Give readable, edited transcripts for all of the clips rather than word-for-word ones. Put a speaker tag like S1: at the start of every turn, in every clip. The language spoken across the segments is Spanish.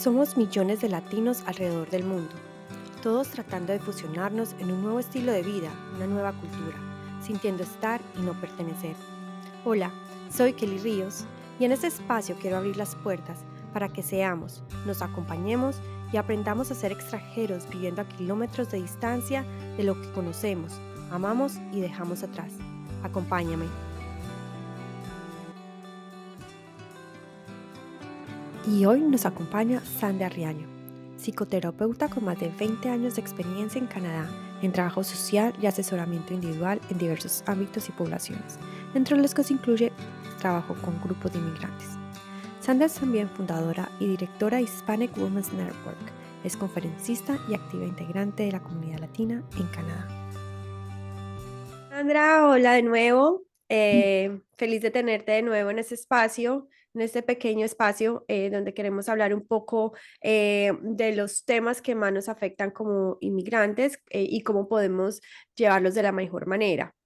S1: Somos millones de latinos alrededor del mundo, todos tratando de fusionarnos en un nuevo estilo de vida, una nueva cultura, sintiendo estar y no pertenecer. Hola, soy Kelly Ríos y en este espacio quiero abrir las puertas para que seamos, nos acompañemos y aprendamos a ser extranjeros viviendo a kilómetros de distancia de lo que conocemos, amamos y dejamos atrás. Acompáñame. Y hoy nos acompaña Sandra Riaño, psicoterapeuta con más de 20 años de experiencia en Canadá en trabajo social y asesoramiento individual en diversos ámbitos y poblaciones, entre los que se incluye trabajo con grupos de inmigrantes. Sandra es también fundadora y directora de Hispanic Women's Network, es conferencista y activa integrante de la comunidad latina en Canadá. Sandra, hola de nuevo. Feliz de tenerte de nuevo en este espacio, en este pequeño espacio donde queremos hablar un poco de los temas que más nos afectan como inmigrantes y cómo podemos llevarlos de la mejor manera.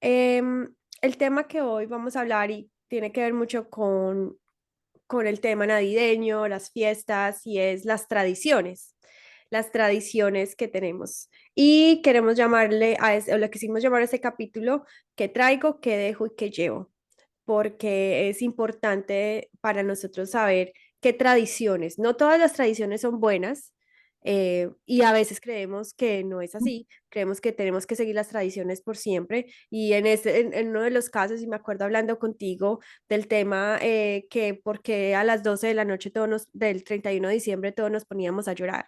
S1: El tema que hoy vamos a hablar y tiene que ver mucho con el tema navideño, las fiestas y es las tradiciones que tenemos. Y queremos llamarle o le quisimos llamar a este capítulo ¿qué traigo, qué dejo y qué llevo? Porque es importante para nosotros saber qué tradiciones, no todas las tradiciones son buenas, y a veces creemos que no es así, creemos que tenemos que seguir las tradiciones por siempre, y en uno de los casos, y me acuerdo hablando contigo del tema que porque a las 12 de la noche del 31 de diciembre todos nos poníamos a llorar.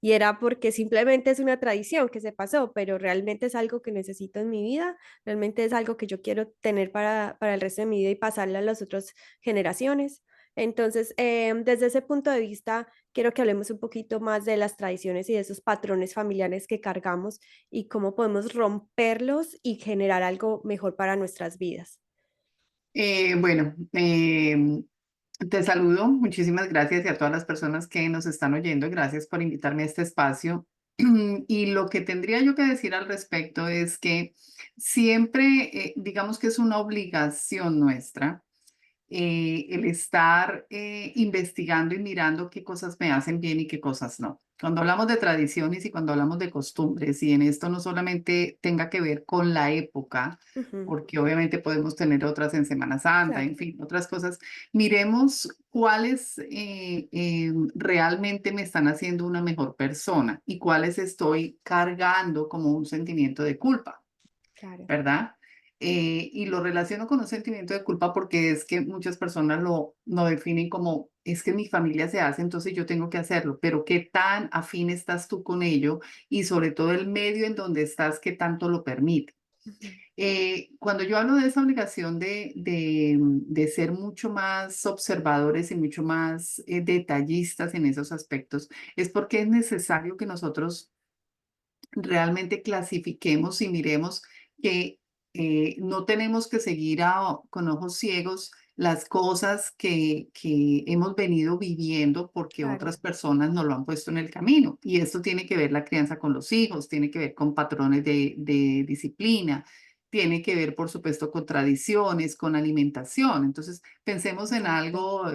S1: Y era porque simplemente es una tradición que se pasó, pero realmente es algo que necesito en mi vida. Realmente es algo que yo quiero tener para el resto de mi vida y pasarle a las otras generaciones. Entonces, desde ese punto de vista, quiero que hablemos un poquito más de las tradiciones y de esos patrones familiares que cargamos y cómo podemos romperlos y generar algo mejor para nuestras vidas.
S2: Bueno, te saludo, muchísimas gracias y a todas las personas que nos están oyendo, gracias por invitarme a este espacio. Y lo que tendría yo que decir al respecto es que siempre, digamos que es una obligación nuestra el estar investigando y mirando qué cosas me hacen bien y qué cosas no. Cuando hablamos de tradiciones y cuando hablamos de costumbres, y en esto no solamente tenga que ver con la época,
S1: Ujú,
S2: porque obviamente podemos tener otras en Semana Santa,
S1: claro.
S2: en fin, otras cosas, miremos cuáles realmente me están haciendo una mejor persona y cuáles estoy cargando como un sentimiento de culpa,
S1: Claro.
S2: ¿verdad? Y lo relaciono con un sentimiento de culpa porque es que muchas personas lo definen como, es que mi familia se hace, entonces yo tengo que hacerlo, pero ¿qué tan afín estás tú con ello? Y sobre todo el medio en donde estás, ¿qué tanto lo permite?
S1: Ujú,
S2: Cuando yo hablo de esa obligación de ser mucho más observadores y mucho más detallistas en esos aspectos, es porque es necesario que nosotros realmente clasifiquemos y miremos que no tenemos que seguir con ojos ciegos las cosas que hemos venido viviendo porque
S1: claro.
S2: otras personas nos lo han puesto en el camino. Y esto tiene que ver la crianza con los hijos, tiene que ver con patrones de disciplina, tiene que ver, por supuesto, con tradiciones, con alimentación. Entonces, pensemos en
S1: Exacto.
S2: algo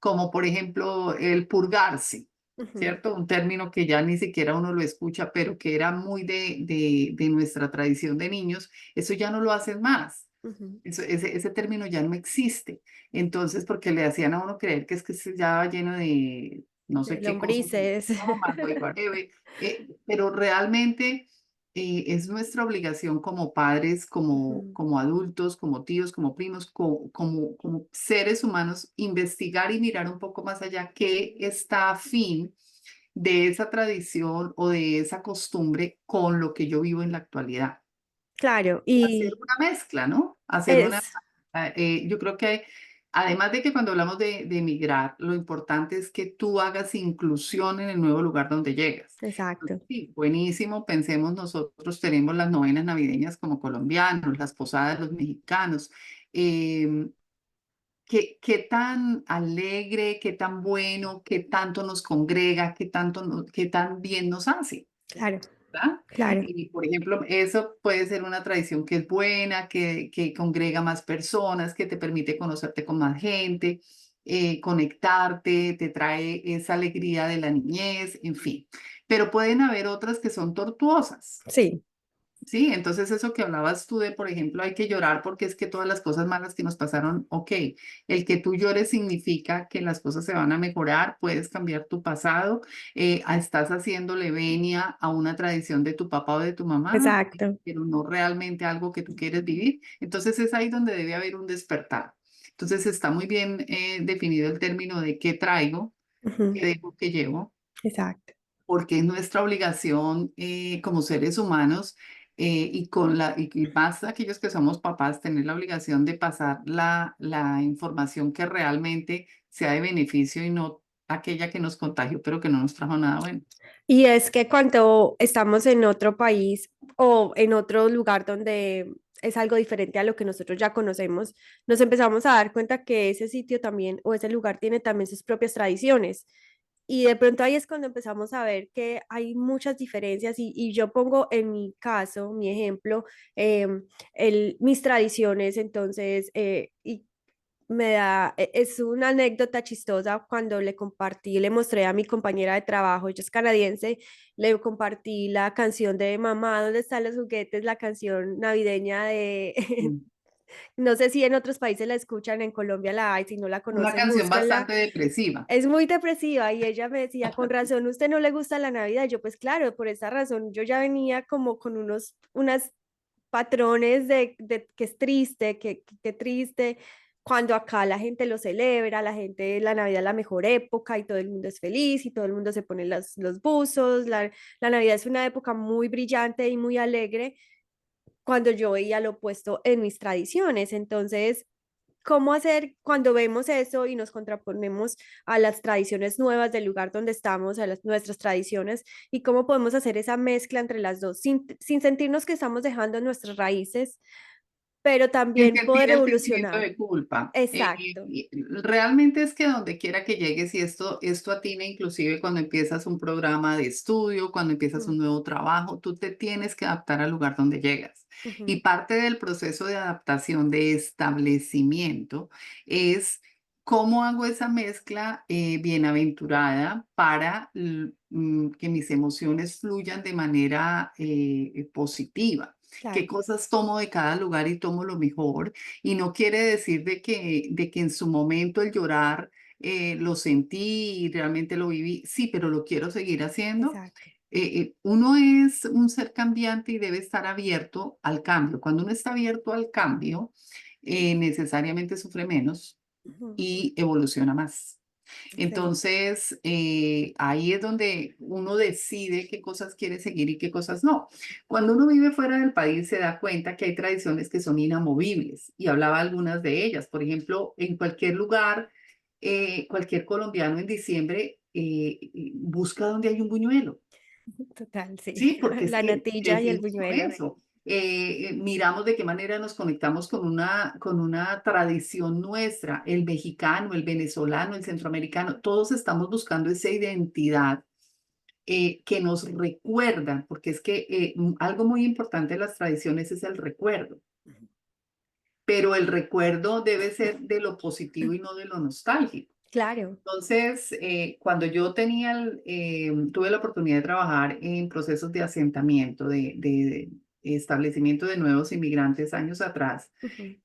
S2: como, por ejemplo, el purgarse.
S1: Ujú,
S2: ¿Cierto? Un término que ya ni siquiera uno lo escucha, pero que era muy de nuestra tradición de niños, eso ya no lo hacen más.
S1: ujú.
S2: Ese término ya no existe. Entonces, porque le hacían a uno creer que es que se ya lleno de no
S1: De
S2: sé qué cosas en el
S1: lombrices.
S2: estómago y whatever. Pero realmente es nuestra obligación como padres,
S1: Ujú,
S2: como adultos, como tíos, como primos, como seres humanos, investigar y mirar un poco más allá qué está afín de esa tradición o de esa costumbre con lo que yo vivo en la actualidad.
S1: claro,
S2: Hacer
S1: y
S2: una mezcla, ¿no? Hacer una,
S1: es
S2: yo creo que además de que cuando hablamos de emigrar, lo importante es que tú hagas inclusión en el nuevo lugar donde llegas.
S1: exacto.
S2: Sí, buenísimo, pensemos nosotros tenemos las novenas navideñas como colombianos, las posadas los mexicanos. em, qué tan alegre, qué tan bueno, qué tanto nos congrega, qué tan bien nos hace,
S1: Claro,
S2: ¿verdad?
S1: claro.
S2: Y, por ejemplo, eso puede ser una tradición que es buena, que congrega más personas, que te permite conocerte con más gente. conectarte, te trae esa alegría de la niñez, en fin. Pero pueden haber otras que son tortuosas.
S1: Sí,
S2: Sí, entonces eso que hablabas tú de, por ejemplo, hay que llorar porque es que todas las cosas malas que nos pasaron, ok, el que tú llores significa que las cosas se van a mejorar, puedes cambiar tu pasado, estás haciéndole venia a una tradición de tu papá o de tu mamá,
S1: exacto.
S2: pero no realmente algo que tú quieres vivir. Entonces es ahí donde debe haber un despertar. Entonces está muy bien definido el término de qué traigo,
S1: Ujú,
S2: qué dejo, qué llevo
S1: exacto.
S2: porque es nuestra obligación como seres humanos y más aquellos que somos papás, tener la obligación de pasar la información que realmente sea de beneficio y no aquella que nos contagió, pero que no nos trajo nada bueno.
S1: Y es que cuando estamos en otro país o en otro lugar donde es algo diferente a lo que nosotros ya conocemos, nos empezamos a dar cuenta que ese sitio también o ese lugar tiene también sus propias tradiciones. Y de pronto ahí es cuando empezamos a ver que hay muchas diferencias y yo pongo en mi caso, mi ejemplo, mis tradiciones, entonces, y es una anécdota chistosa cuando le compartí, le mostré a mi compañera de trabajo, ella es canadiense, le compartí la canción de Mamá, ¿dónde están los juguetes? La canción navideña de,
S2: Mm.
S1: no sé si en otros países la escuchan, en Colombia la hay, si no la
S2: Una
S1: conocen,
S2: canción
S1: búsquenla.
S2: bastante depresiva.
S1: Es muy depresiva y ella me decía, con razón, ¿usted no le gusta la Navidad? Yo, pues claro, por esa razón, yo ya venía como con unas patrones de que es triste, que triste, cuando acá la gente lo celebra, la gente, la Navidad es la mejor época y todo el mundo es feliz y todo el mundo se pone los buzos, la Navidad es una época muy brillante y muy alegre, cuando yo veía lo opuesto en mis tradiciones. Entonces, ¿cómo hacer cuando vemos eso y nos contraponemos a las tradiciones nuevas del lugar donde estamos, a nuestras tradiciones, y cómo podemos hacer esa mezcla entre las dos sin sentirnos que estamos dejando nuestras raíces, pero
S2: Sin
S1: también
S2: sentir
S1: poder
S2: el sentimiento
S1: evolucionar?
S2: de culpa.
S1: Exacto.
S2: Realmente es que donde quiera que llegues, y esto atina inclusive cuando empiezas un programa de estudio, cuando empiezas
S1: Mm,
S2: un nuevo trabajo, tú te tienes que adaptar al lugar donde llegas.
S1: ujú,
S2: Y parte del proceso de adaptación, de establecimiento, es cómo hago esa mezcla bienaventurada para que mis emociones fluyan de manera positiva, qué
S1: claro,
S2: cosas tomo de cada lugar y tomo lo mejor. Y no quiere decir de que en su momento el llorar lo sentí y realmente lo viví. Sí, pero lo quiero seguir haciendo.
S1: exacto.
S2: Uno es un ser cambiante y debe estar abierto al cambio. Cuando uno está abierto al cambio, necesariamente sufre menos
S1: Ujú,
S2: y evoluciona más.
S1: sí,
S2: Entonces, ahí es donde uno decide qué cosas quiere seguir y qué cosas no. Cuando uno vive fuera del país, se da cuenta que hay tradiciones que son inamovibles y hablaba algunas de ellas. Por ejemplo, en cualquier lugar, cualquier colombiano en diciembre busca donde hay un buñuelo.
S1: total, sí.
S2: Sí, porque es
S1: La
S2: que
S1: natilla y el
S2: crecimos con
S1: buñuelo.
S2: eso. Miramos de qué manera nos conectamos con una tradición nuestra, el mexicano, el venezolano, el centroamericano, todos estamos buscando esa identidad que nos recuerda, porque es que algo muy importante de las tradiciones es el recuerdo, pero el recuerdo debe ser de lo positivo y no de lo nostálgico.
S1: Claro.
S2: Entonces, cuando yo tuve la oportunidad de trabajar en procesos de asentamiento, de establecimiento de nuevos inmigrantes años atrás,
S1: Ujú,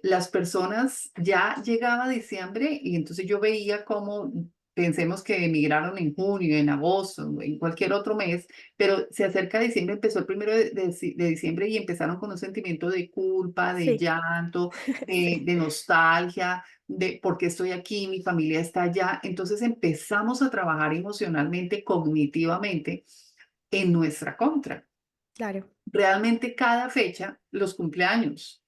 S2: las personas ya llegaba diciembre y entonces yo veía cómo pensemos que emigraron en junio, en agosto, en cualquier otro mes, pero se acerca diciembre, empezó el primero de diciembre y empezaron con un sentimiento de culpa, de
S1: sí,
S2: llanto,
S1: sí,
S2: de nostalgia, de por qué estoy aquí, mi familia está allá. Entonces empezamos a trabajar emocionalmente, cognitivamente en nuestra contra.
S1: claro.
S2: Realmente cada fecha, los cumpleaños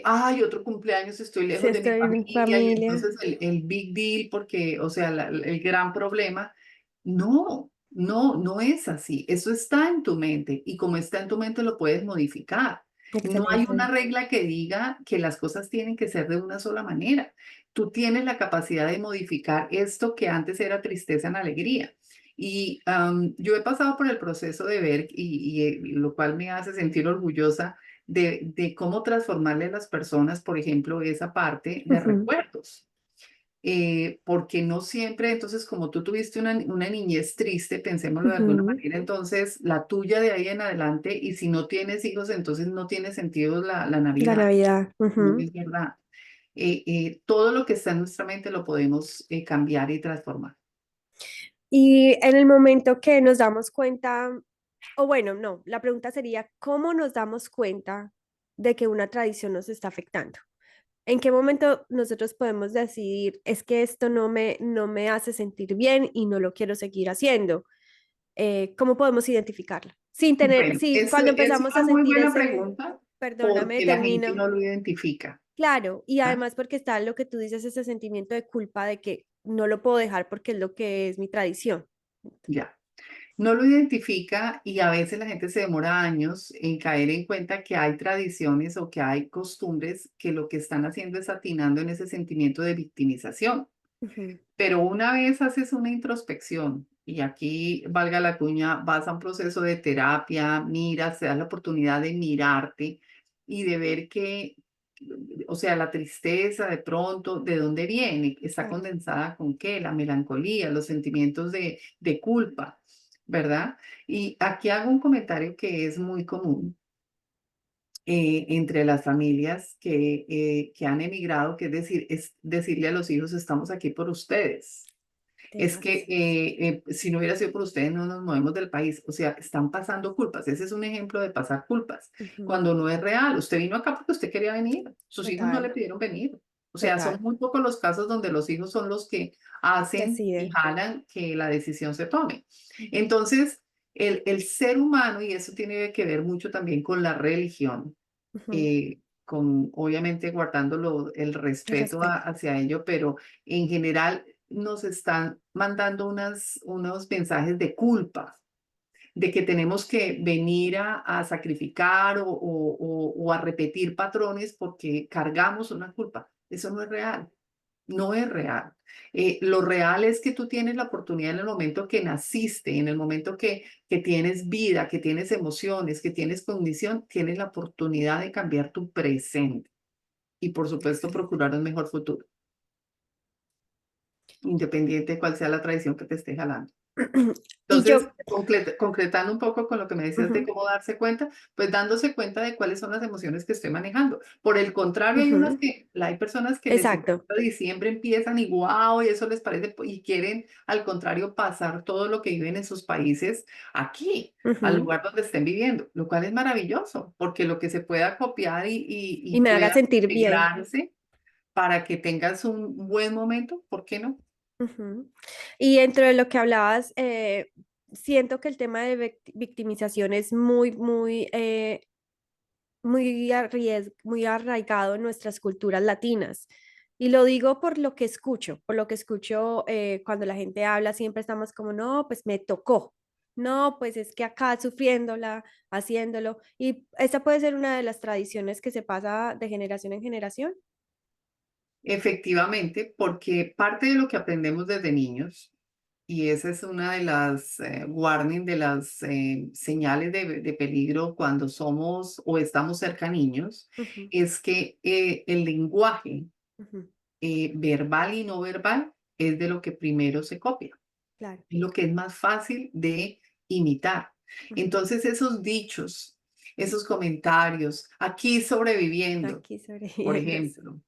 S2: ay, otro cumpleaños, estoy
S1: Sí,
S2: lejos de mi
S1: estoy en mi
S2: familia y
S1: familia.
S2: entonces el big deal, porque, o sea, el gran problema, no, no es así. Eso está en tu mente y como está en tu mente lo puedes modificar. No hay una
S1: Excelente.
S2: regla que diga que las cosas tienen que ser de una sola manera. Tú tienes la capacidad de modificar esto que antes era tristeza en alegría. Y yo he pasado por el proceso de ver, lo cual me hace sentir orgullosa de cómo transformarle a las personas, por ejemplo, esa parte de
S1: Ujú,
S2: recuerdos. porque no siempre, entonces como tú tuviste una niñez triste, pensémoslo de alguna
S1: Ujú.
S2: manera, entonces la tuya de ahí en adelante, y si no tienes hijos, entonces no tiene sentido la
S1: La
S2: Navidad,
S1: Navidad.
S2: no
S1: Ujú.
S2: es verdad. Todo lo que está en nuestra mente lo podemos cambiar y transformar.
S1: Y en el momento que nos damos cuenta, o bueno, no, la pregunta sería, ¿cómo nos damos cuenta de que una tradición nos está afectando? ¿En qué momento nosotros podemos decidir, es que esto no me hace sentir bien y no lo quiero seguir haciendo? ¿Cómo podemos identificarlo? Sin tener,
S2: Bueno,
S1: sí,
S2: eso
S1: cuando
S2: es
S1: empezamos a
S2: una muy
S1: sentir
S2: buena
S1: ese,
S2: pregunta
S1: perdóname,
S2: porque la gente
S1: termino.
S2: no lo identifica.
S1: Claro, y
S2: ¿Ah?
S1: además porque está lo que tú dices, ese sentimiento de culpa de que no lo puedo dejar porque es lo que es mi tradición.
S2: Ya. No lo identifica y a veces la gente se demora años en caer en cuenta que hay tradiciones o que hay costumbres que lo que están haciendo es atinando en ese sentimiento de victimización.
S1: Ujú.
S2: Pero una vez haces una introspección, y aquí valga la cuña, vas a un proceso de terapia, miras, te das la oportunidad de mirarte y de ver que, o sea, la tristeza de pronto, ¿de dónde viene? ¿Está
S1: Claro.
S2: condensada con qué? La melancolía, los sentimientos de culpa, ¿verdad? Y aquí hago un comentario que es muy común entre las familias que han emigrado, que es decir, es decirle a los hijos, estamos aquí por ustedes. Es que
S1: Tenaz.
S2: si no hubiera sido por ustedes, no nos movemos del país. O sea, están pasando culpas. Ese es un ejemplo de pasar culpas.
S1: Ujú.
S2: Cuando no es real, usted vino acá porque usted quería venir. Sus hijos no le
S1: Total,
S2: pidieron venir. O sea, son
S1: total.
S2: muy pocos los casos donde los hijos son los que hacen y
S1: Decide.
S2: jalan que la decisión se tome. Entonces, el ser humano, y eso tiene que ver mucho también con la religión,
S1: Ujú.
S2: con obviamente guardando el
S1: El
S2: respeto
S1: respeto.
S2: hacia ello, pero en general nos están mandando unos mensajes de culpa, de que tenemos que venir a sacrificar o a repetir patrones porque cargamos una culpa. Eso no es real. No es real. Lo real es que tú tienes la oportunidad en el momento que naciste, en el momento que tienes vida, que tienes emociones, que tienes cognición, tienes la oportunidad de cambiar tu presente y, por supuesto, procurar un mejor futuro, independiente de cuál sea la tradición que te esté jalando.
S1: Y
S2: Entonces,
S1: yo,
S2: concretando un poco con lo que me decías de
S1: ujú,
S2: cómo darse cuenta, pues dándose cuenta de cuáles son las emociones que estoy manejando. Por el contrario,
S1: ujú,
S2: hay personas que les
S1: exacto.
S2: encanta diciembre, empiezan y wow, y eso les parece, y quieren al contrario pasar todo lo que viven en sus países aquí, al
S1: Ujú.
S2: lugar donde estén viviendo, lo cual es maravilloso, porque lo que se pueda copiar
S1: Y
S2: y
S1: me haga
S2: pueda
S1: sentir bien.
S2: integrarse para que tengas un buen momento, ¿por qué no?
S1: Ujú. Y dentro de lo que hablabas, siento que el tema de victimización es muy arraigado en nuestras culturas latinas. Y lo digo por lo que escucho cuando la gente habla, siempre estamos como, no, pues me tocó. No, pues es que acá sufriéndola, haciéndolo. Y esa puede ser una de las tradiciones que se pasa de generación en generación.
S2: Efectivamente, porque parte de lo que aprendemos desde niños, y esa es una de las warning, de las señales de peligro cuando somos o estamos cerca a niños,
S1: Ujú.
S2: es que el lenguaje
S1: Ujú.
S2: verbal y no verbal es de lo que primero se copia,
S1: Claro.
S2: es lo que es más fácil de imitar.
S1: Ujú.
S2: Entonces, esos dichos, esos comentarios, aquí sobreviviendo,
S1: Aquí
S2: por
S1: sobreviviendo, sí.
S2: ejemplo,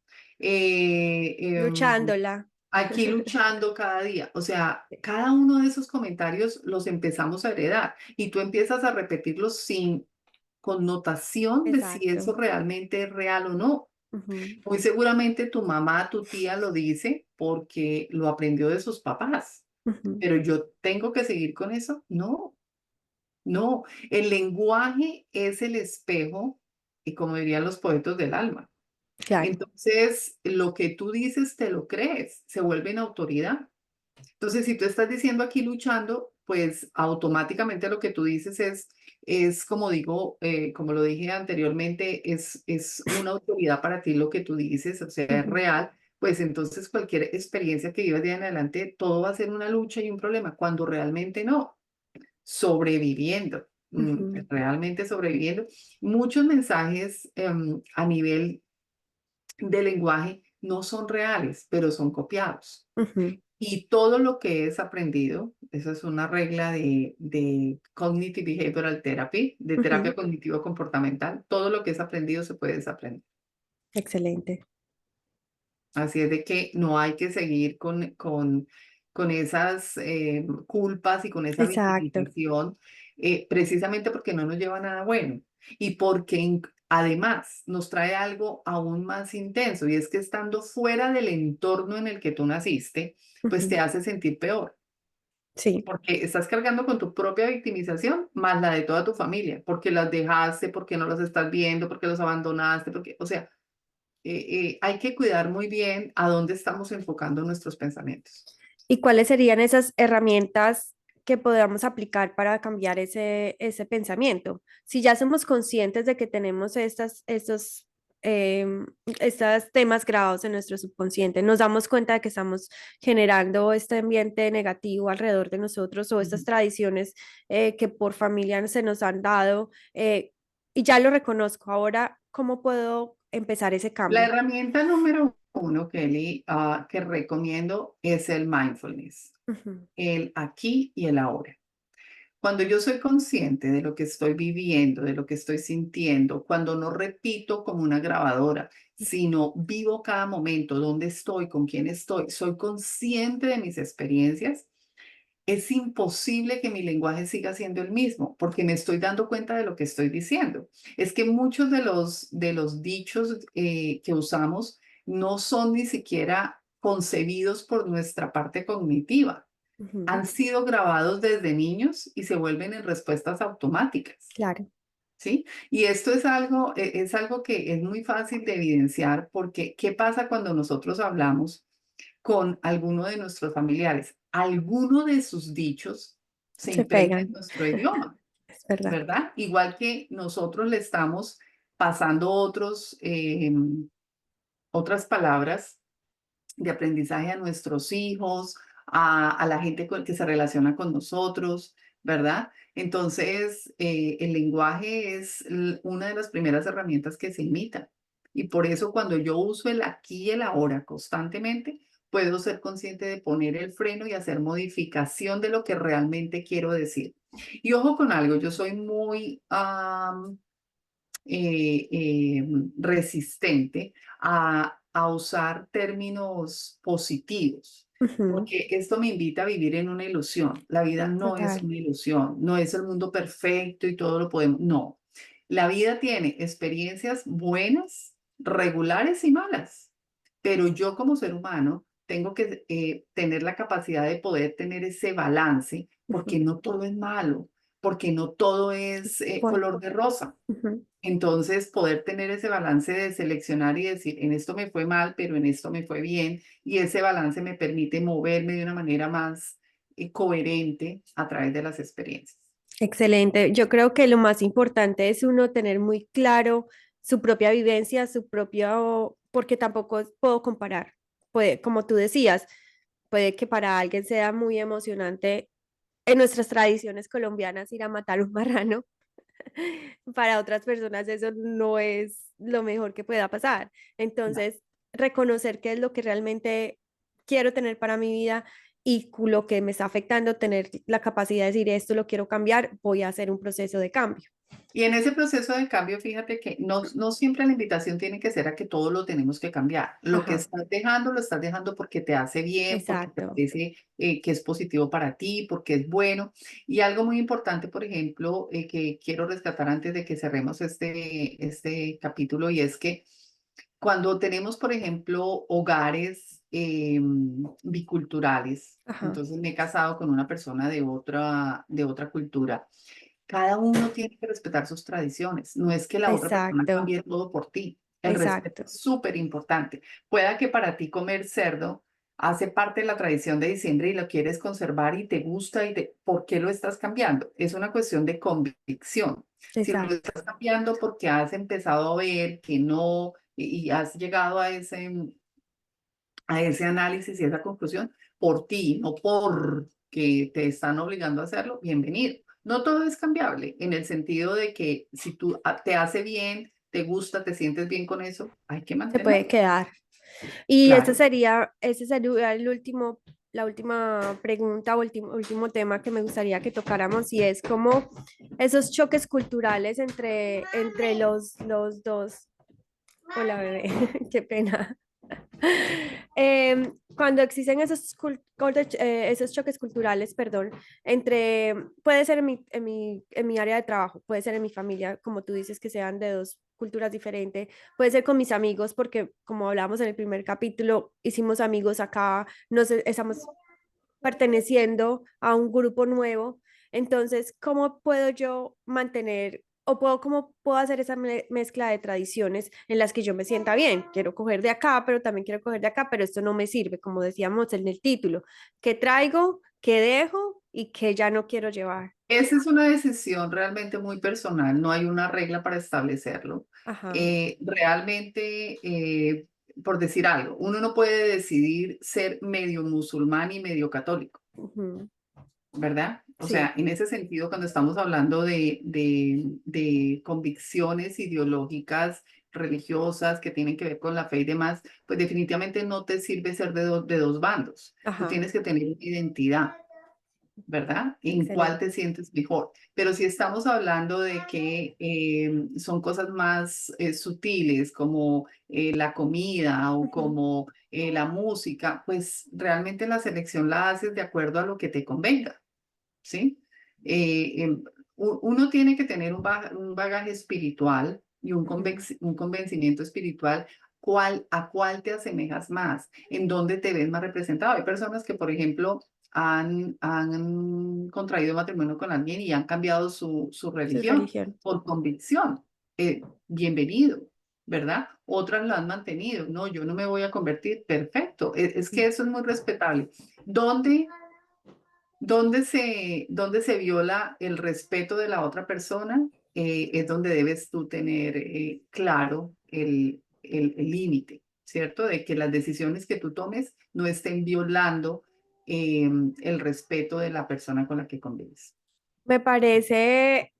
S2: eh, em,
S1: Luchándola.
S2: aquí luchando cada día. O sea, cada uno de esos comentarios los empezamos a heredar y tú empiezas a repetirlos sin connotación de si eso
S1: Exacto.
S2: realmente es real o no.
S1: Ujú.
S2: Muy seguramente tu mamá, tu tía lo dice porque lo aprendió de sus papás,
S1: Ujú.
S2: pero yo tengo que seguir con eso. No, no. El lenguaje es el espejo y como dirían los poetas del alma.
S1: Claro.
S2: Entonces, lo que tú dices te lo crees, se vuelve en autoridad. Entonces, si tú estás diciendo aquí luchando, pues automáticamente lo que tú dices es como digo, como lo dije anteriormente, es una autoridad para ti lo que tú dices, o sea, es
S1: Ujú.
S2: real, pues entonces cualquier experiencia que vivas de ahí en adelante, todo va a ser una lucha y un problema, cuando realmente no, sobreviviendo,
S1: Ujú.
S2: realmente sobreviviendo. Muchos mensajes a nivel de lenguaje no son reales, pero son copiados.
S1: Ujú,
S2: Y todo lo que es aprendido, esa es una regla de Cognitive Behavioral Therapy, de
S1: ujú.
S2: terapia cognitivo-comportamental, todo lo que es aprendido se puede desaprender.
S1: Excelente.
S2: Así es de que no hay que seguir con esas culpas y con esa
S1: Exacto.
S2: victimización, precisamente porque no nos lleva a nada bueno y porque además nos trae algo aún más intenso y es que estando fuera del entorno en el que tú naciste, pues te
S1: Ujú.
S2: hace sentir peor.
S1: Sí.
S2: Porque estás cargando con tu propia victimización más la de toda tu familia, porque las dejaste, porque no los estás viendo, porque los abandonaste, porque, o sea, hay que cuidar muy bien a dónde estamos enfocando nuestros pensamientos.
S1: ¿Y cuáles serían esas herramientas que podamos aplicar para cambiar ese pensamiento? Si ya somos conscientes de que tenemos estos temas grabados en nuestro subconsciente, nos damos cuenta de que estamos generando este ambiente negativo alrededor de nosotros o estas
S2: Ujú.
S1: tradiciones que por familia se nos han dado, y ya lo reconozco. Ahora, ¿cómo puedo empezar ese
S2: La
S1: cambio?
S2: herramienta número uno, Kelly, que recomiendo es el mindfulness,
S1: Ujú,
S2: el aquí y el ahora. Cuando yo soy consciente de lo que estoy viviendo, de lo que estoy sintiendo, cuando no repito como una grabadora, sino vivo cada momento, dónde estoy, con quién estoy, soy consciente de mis experiencias, es imposible que mi lenguaje siga siendo el mismo, porque me estoy dando cuenta de lo que estoy diciendo. Es que muchos de los dichos que usamos no son ni siquiera concebidos por nuestra parte cognitiva.
S1: ujú.
S2: Han sido grabados desde niños y se vuelven en respuestas automáticas,
S1: Claro.
S2: ¿sí? Y esto es algo que es muy fácil de evidenciar porque ¿qué pasa cuando nosotros hablamos con alguno de nuestros familiares? Alguno de sus dichos se
S1: Se
S2: impregna en
S1: pegan,
S2: nuestro idioma,
S1: es verdad.
S2: ¿verdad? Igual que nosotros le estamos pasando otras palabras de aprendizaje a nuestros hijos, a la gente que se relaciona con nosotros, ¿verdad? Entonces, el lenguaje es una de las primeras herramientas que se imita. Y por eso cuando yo uso el aquí y el ahora constantemente, puedo ser consciente de poner el freno y hacer modificación de lo que realmente quiero decir. Y ojo con algo, yo soy muy resistente a usar términos positivos,
S1: Ujú,
S2: porque esto me invita a vivir en una ilusión. La vida no es
S1: total.
S2: una ilusión, no es el mundo perfecto y todo lo podemos, no. La vida tiene experiencias buenas, regulares y malas, pero yo como ser humano tengo que tener la capacidad de poder tener ese balance, porque
S1: Ujú.
S2: no todo es malo, porque no todo es
S1: Bueno,
S2: color de rosa.
S1: ujú.
S2: Entonces, poder tener ese balance de seleccionar y decir, en esto me fue mal, pero en esto me fue bien, y ese balance me permite moverme de una manera más coherente a través de las experiencias.
S1: Excelente. Yo creo que lo más importante es uno tener muy claro su propia vivencia, su propio, porque tampoco puedo comparar. Puede, como tú decías, puede que para alguien sea muy emocionante en nuestras tradiciones colombianas ir a matar un marrano. Para otras personas eso no es lo mejor que pueda pasar.
S2: No.
S1: Entonces, reconocer qué es lo que realmente quiero tener para mi vida y lo que me está afectando, tener la capacidad de decir esto lo quiero cambiar, voy a hacer un proceso de cambio.
S2: Y en ese proceso de cambio, fíjate que no siempre la invitación tiene que ser a que todo lo tenemos que cambiar. Lo que
S1: Ajá,
S2: estás dejando, lo estás dejando porque te hace bien, porque te
S1: exacto.
S2: parece que es positivo para ti, porque es bueno. Y algo muy importante, por ejemplo, que quiero rescatar antes de que cerremos este capítulo, y es que cuando tenemos, por ejemplo, hogares biculturales,
S1: Ajá,
S2: entonces me he casado con una persona de otra cultura. Cada uno tiene que respetar sus tradiciones. No es que la otra persona
S1: exacto,
S2: cambie todo por ti. El respeto
S1: exacto.
S2: es súper importante. Pueda que para ti comer cerdo hace parte de la tradición de diciembre y lo quieres conservar y te gusta ¿por qué lo estás cambiando? Es una cuestión de convicción. Si lo
S1: Exacto.
S2: estás cambiando porque has empezado a ver que no y has llegado a ese análisis y esa conclusión por ti, no porque te están obligando a hacerlo, bienvenido. No todo es cambiable en el sentido de que si tú te hace bien, te gusta, te sientes bien con eso, hay que
S1: Se puede
S2: mantenerlo.
S1: quedar. Y
S2: Claro.
S1: ese sería el último, la última pregunta, último tema que me gustaría que tocáramos y es como esos choques culturales entre los dos. Hola, bebé, qué pena. Cuando existen esos choques culturales, perdón, puede ser en mi área de trabajo, puede ser en mi familia, como tú dices, que sean de dos culturas diferentes, puede ser con mis amigos, porque como hablamos en el primer capítulo, hicimos amigos acá, estamos perteneciendo a un grupo nuevo. Entonces, ¿cómo puedo yo mantener cómo puedo hacer esa mezcla de tradiciones en las que yo me sienta bien? Quiero coger de acá, pero también quiero coger de acá, pero esto no me sirve, como decíamos en el título. ¿Qué traigo? ¿Qué dejo? ¿Y qué ya no quiero llevar?
S2: Esa es una decisión realmente muy personal, no hay una regla para establecerlo.
S1: Ajá.
S2: Realmente, por decir algo, uno no puede decidir ser medio musulmán y medio católico,
S1: Ujú.
S2: ¿verdad? O
S1: Sí.
S2: sea, en ese sentido, cuando estamos hablando de convicciones ideológicas, religiosas, que tienen que ver con la fe y demás, pues definitivamente no te sirve ser de dos bandos. Tú
S1: Ajá.
S2: tienes que tener una identidad, ¿verdad? ¿En cuál
S1: Excelente.
S2: te sientes mejor? Pero si estamos hablando de que son cosas más sutiles, como la comida o
S1: Ujú.
S2: como la música, pues realmente la selección la haces de acuerdo a lo que te convenga, ¿sí? Uno tiene que tener un bagaje espiritual y
S1: Ujú.
S2: un convencimiento espiritual. ¿A cuál te asemejas más? ¿En dónde te ves más representado? Hay personas que, por ejemplo, han contraído matrimonio con alguien y han cambiado su
S1: Su
S2: religión
S1: religión.
S2: por convicción. Bienvenido, ¿verdad? Otras lo han mantenido. No, yo no me voy a convertir. Perfecto. Es que eso es muy respetable. ¿Dónde donde se viola el respeto de la otra persona, es donde debes tú tener claro el límite, ¿cierto? De que las decisiones que tú tomes no estén violando el respeto de la persona con la que convives.
S1: Me parece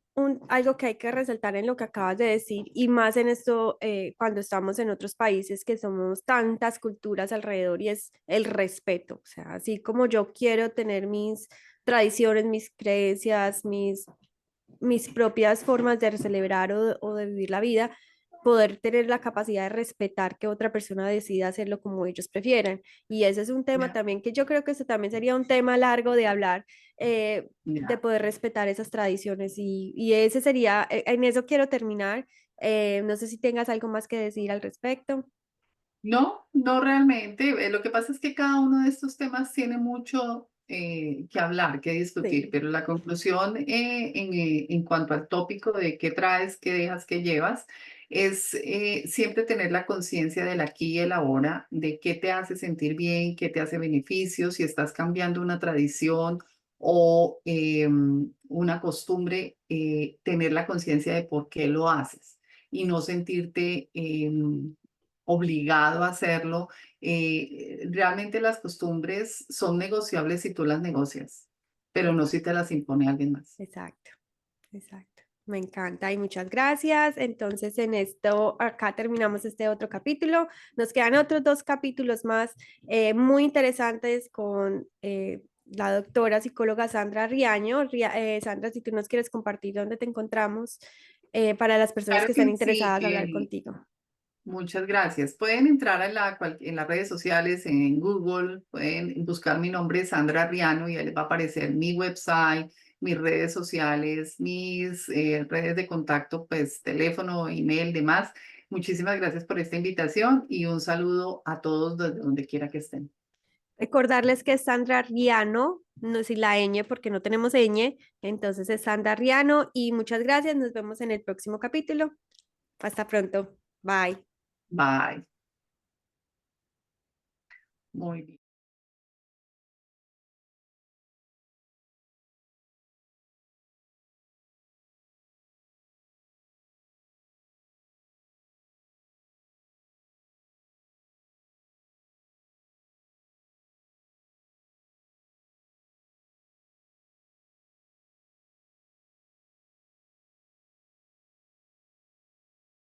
S1: algo que hay que resaltar en lo que acabas de decir y más en esto cuando estamos en otros países que somos tantas culturas alrededor y es el respeto. O sea, así como yo quiero tener mis tradiciones, mis creencias, mis propias formas de celebrar o de vivir la vida, poder tener la capacidad de respetar que otra persona decida hacerlo como ellos prefieran. Y ese es un tema
S2: Ya,
S1: también que yo creo que eso también sería un tema largo de hablar, de
S2: ya.
S1: poder respetar esas tradiciones. Y ese sería, en eso quiero terminar. No sé si tengas algo más que decir al respecto.
S2: No, no realmente. Lo que pasa es que cada uno de estos temas tiene mucho que hablar, que discutir,
S1: Sí.
S2: pero la conclusión en cuanto al tópico de qué traes, qué dejas, qué llevas, es siempre tener la conciencia del aquí y el ahora, de qué te hace sentir bien, qué te hace beneficio, si estás cambiando una tradición o una costumbre, tener la conciencia de por qué lo haces y no sentirte obligado a hacerlo. Realmente las costumbres son negociables si tú las negocias, pero no si te las impone alguien más.
S1: Exacto, exacto. Me encanta y muchas gracias. Entonces, en esto, acá terminamos este otro capítulo. Nos quedan otros dos capítulos más muy interesantes con la doctora psicóloga Sandra Riaño. Sandra, si tú nos quieres compartir dónde te encontramos para las personas
S2: Claro
S1: que están
S2: que sí,
S1: interesadas en hablar contigo.
S2: muchas gracias. Pueden entrar en las redes sociales, en Google, pueden buscar mi nombre, Sandra Riano, y ahí les va a aparecer mi website, mis redes sociales, mis redes de contacto, pues teléfono, email, demás. Muchísimas gracias por esta invitación y un saludo a todos desde donde quiera que estén.
S1: Recordarles que es Sandra Riano, no si la ñ porque no tenemos ñ, entonces es Sandra Riano y muchas gracias. Nos vemos en el próximo capítulo. Hasta pronto. Bye.
S2: Bye. Muy bien.